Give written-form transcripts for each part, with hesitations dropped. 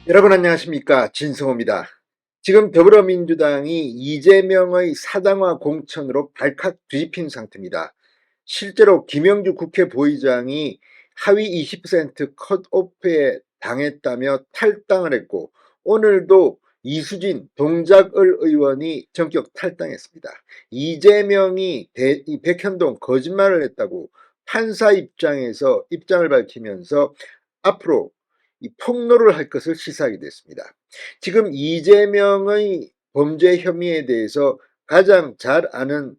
여러분 안녕하십니까, 진성호입니다. 지금 더불어민주당이 이재명의 사당화 공천으로 발칵 뒤집힌 상태입니다. 실제로 김영주 국회 부의장이 하위 20% 컷오프에 당했다며 탈당을 했고, 오늘도 이수진 동작을 의원이 전격 탈당했습니다. 이재명이 이 백현동 거짓말을 했다고 판사 입장에서 입장을 밝히면서 앞으로 이 폭로를 할 것을 시사하게 됐습니다. 지금 이재명의 범죄 혐의에 대해서 가장 잘 아는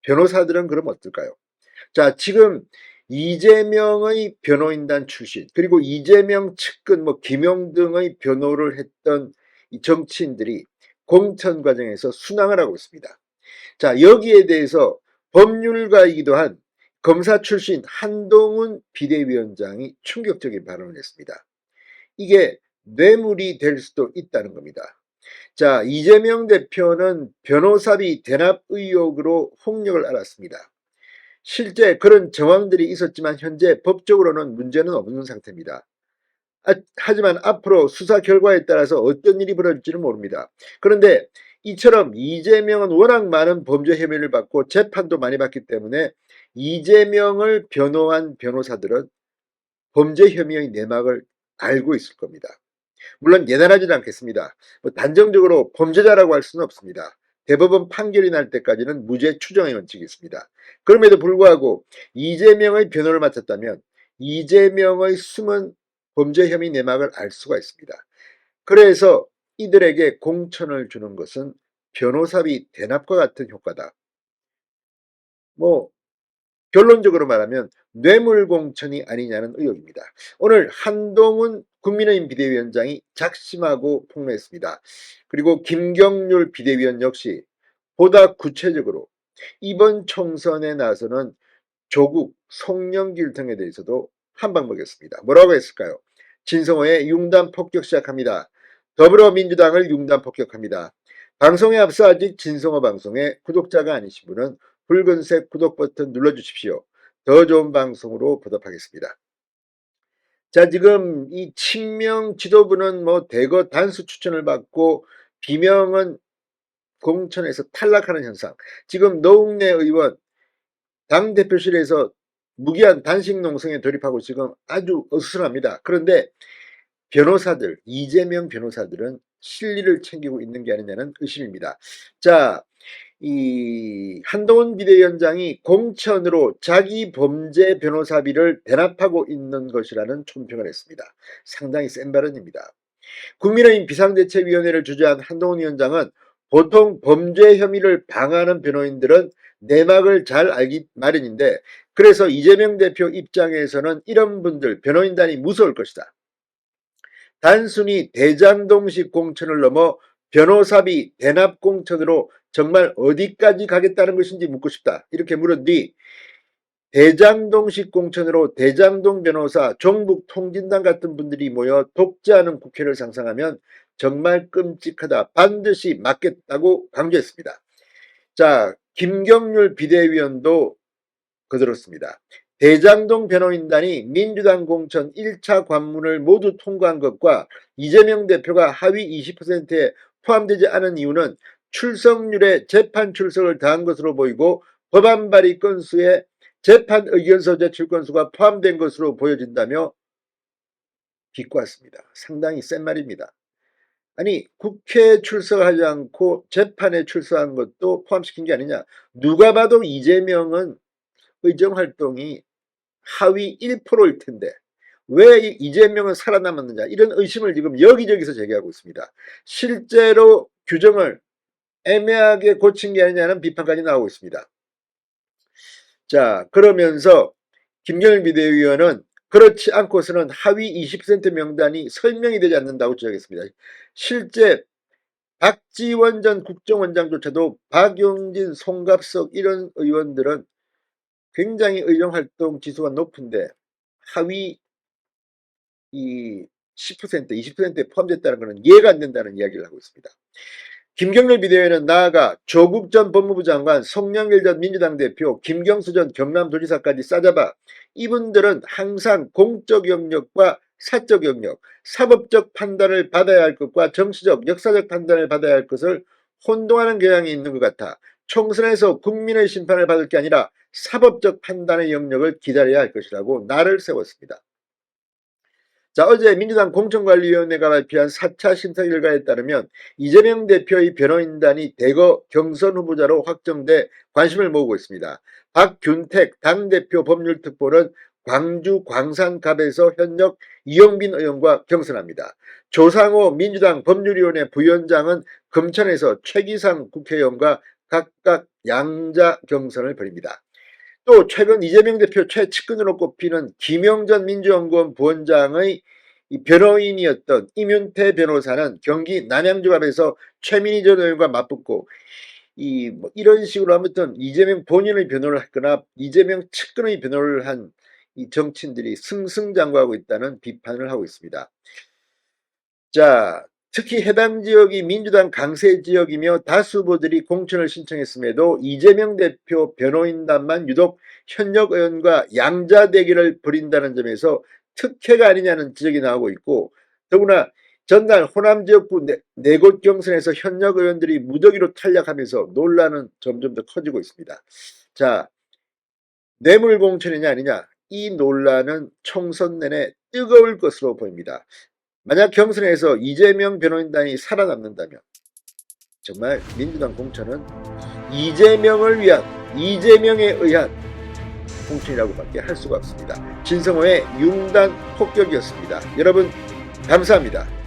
변호사들은 그럼 어떨까요? 자, 지금 이재명의 변호인단 출신, 그리고 이재명 측근, 김용등의 변호를 했던 이 정치인들이 공천 과정에서 순항을 하고 있습니다. 자, 여기에 대해서 법률가이기도 한 검사 출신 한동훈 비대위원장이 충격적인 발언을 했습니다. 이게 뇌물이 될 수도 있다는 겁니다. 자, 이재명 대표는 변호사비 대납 의혹으로 폭력을 앓았습니다. 실제 그런 정황들이 있었지만 현재 법적으로는 문제는 없는 상태입니다. 하지만 앞으로 수사 결과에 따라서 어떤 일이 벌어질지는 모릅니다. 그런데 이처럼 이재명은 워낙 많은 범죄 혐의를 받고 재판도 많이 받기 때문에 이재명을 변호한 변호사들은 범죄 혐의의 내막을 알고 있을 겁니다. 물론 예단하지는 않겠습니다. 단정적으로 범죄자라고 할 수는 없습니다. 대법원 판결이 날 때까지는 무죄 추정의 원칙이 있습니다. 그럼에도 불구하고 이재명의 변호를 맡았다면 이재명의 숨은 범죄 혐의 내막을 알 수가 있습니다. 그래서 이들에게 공천을 주는 것은 변호사비 대납과 같은 효과다. 뭐 결론적으로 말하면 뇌물공천이 아니냐는 의혹입니다. 오늘 한동훈 국민의힘 비대위원장이 작심하고 폭로했습니다. 그리고 김경률 비대위원 역시 보다 구체적으로 이번 총선에 나서는 조국, 송영길 등에 대해서도 한방 먹였습니다. 뭐라고 했을까요? 진성호의 융단 폭격 시작합니다. 더불어민주당을 융단 폭격합니다. 방송에 앞서 아직 진성호 방송에 구독자가 아니신 분은 붉은색 구독 버튼 눌러주십시오. 더 좋은 방송으로 보답하겠습니다. 자, 지금 이 친명 지도부는 대거 단수 추천을 받고 비명은 공천에서 탈락하는 현상. 지금 노웅래 의원 당대표실에서 무기한 단식 농성에 돌입하고 지금 아주 어수선합니다. 그런데 변호사들, 이재명 변호사들은 실리를 챙기고 있는 게 아니냐는 의심입니다. 자, 이 한동훈 비대위원장이 공천으로 자기 범죄 변호사비를 대납하고 있는 것이라는 총평을 했습니다. 상당히 센 발언입니다. 국민의힘 비상대책위원회를 주재한 한동훈 위원장은 보통 범죄 혐의를 방하는 변호인들은 내막을 잘 알기 마련인데, 그래서 이재명 대표 입장에서는 이런 분들 변호인단이 무서울 것이다. 단순히 대장동식 공천을 넘어 변호사비 대납 공천으로 정말 어디까지 가겠다는 것인지 묻고 싶다. 이렇게 물은 뒤 대장동식 공천으로 대장동 변호사, 종북 통진당 같은 분들이 모여 독재하는 국회를 상상하면 정말 끔찍하다. 반드시 막겠다고 강조했습니다. 자, 김경률 비대위원도 거들었습니다. 대장동 변호인단이 민주당 공천 1차 관문을 모두 통과한 것과 이재명 대표가 하위 20%에 포함되지 않은 이유는 출석률에 재판 출석을 더한 것으로 보이고 법안 발의 건수에 재판 의견서 제출 건수가 포함된 것으로 보여진다며 비꼬았습니다. 상당히 센 말입니다. 아니, 국회에 출석하지 않고 재판에 출석한 것도 포함시킨 게 아니냐. 누가 봐도 이재명은 의정활동이 하위 1%일 텐데 왜 이재명은 살아남았느냐, 이런 의심을 지금 여기저기서 제기하고 있습니다. 실제로 규정을 애매하게 고친 게 아니냐는 비판까지 나오고 있습니다. 자, 그러면서 김경일 비대위원은 그렇지 않고서는 하위 20% 명단이 설명이 되지 않는다고 지적했습니다. 실제 박지원 전 국정원장조차도 박용진, 송갑석 이런 의원들은 굉장히 의정활동 지수가 높은데 하위 이 10%, 20%에 포함됐다는 것은 이해가 안 된다는 이야기를 하고 있습니다. 김경렬 비대위원은 나아가 조국 전 법무부 장관, 송영길 전 민주당 대표, 김경수 전 경남도지사까지 싸잡아 이분들은 항상 공적 영역과 사적 영역, 사법적 판단을 받아야 할 것과 정치적, 역사적 판단을 받아야 할 것을 혼동하는 경향이 있는 것 같아 총선에서 국민의 심판을 받을 게 아니라 사법적 판단의 영역을 기다려야 할 것이라고 날을 세웠습니다. 자, 어제 민주당 공천관리위원회가 발표한 4차 심사 결과에 따르면 이재명 대표의 변호인단이 대거 경선 후보자로 확정돼 관심을 모으고 있습니다. 박균택 당대표 법률특보는 광주 광산갑에서 현역 이용빈 의원과 경선합니다. 조상호 민주당 법률위원회 부위원장은 금천에서 최기상 국회의원과 각각 양자 경선을 벌입니다. 또 최근 이재명 대표 최측근으로 꼽히는 김영전 민주연구원 부원장의 변호인이었던 임윤태 변호사는 경기 남양주갑에서 최민희 전 의원과 맞붙고 이런 식으로 아무튼 이재명 본인의 변호를 했거나 이재명 측근의 변호를 한 이 정치인들이 승승장구하고 있다는 비판을 하고 있습니다. 자, 특히 해당 지역이 민주당 강세 지역이며 다수 후보들이 공천을 신청했음에도 이재명 대표 변호인단만 유독 현역 의원과 양자 대결을 벌인다는 점에서 특혜가 아니냐는 지적이 나오고 있고, 더구나 전날 호남 지역구 4곳 경선에서 현역 의원들이 무더기로 탈락하면서 논란은 점점 더 커지고 있습니다. 자, 뇌물 공천이냐 아니냐, 이 논란은 총선 내내 뜨거울 것으로 보입니다. 만약 경선에서 이재명 변호인단이 살아남는다면 정말 민주당 공천은 이재명을 위한, 이재명에 의한 공천이라고 밖에 할 수가 없습니다. 진성호의 융단 폭격이었습니다. 여러분 감사합니다.